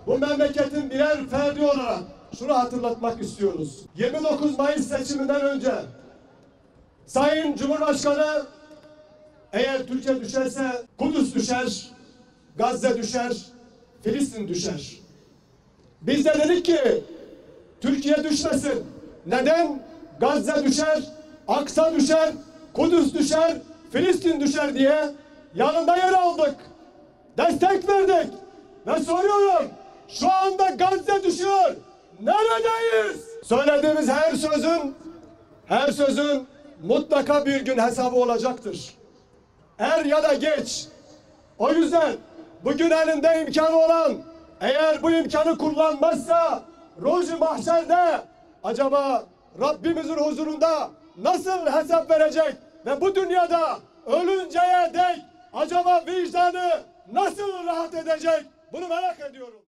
bu memleketin birer ferdi olarak şunu hatırlatmak istiyoruz. 29 Mayıs seçiminden önce Sayın Cumhurbaşkanı eğer Türkiye düşerse Kudüs düşer, Gazze düşer, Filistin düşer. Biz de dedik ki Türkiye düşmesin. Neden? Gazze düşer, Aksa düşer, Kudüs düşer, Filistin düşer diye yanında yer aldık. Destek verdik. Ve soruyorum, şu anda Gazze düşüyor. Neredeyiz? Söylediğimiz her sözün mutlaka bir gün hesabı olacaktır. Er ya da geç. O yüzden bugün elinde imkanı olan eğer bu imkanı kullanmazsa Ruj-i Mahşer'de acaba Rabbimizin huzurunda nasıl hesap verecek ve bu dünyada ölünceye dek acaba vicdanı nasıl rahat edecek? Bunu merak ediyorum.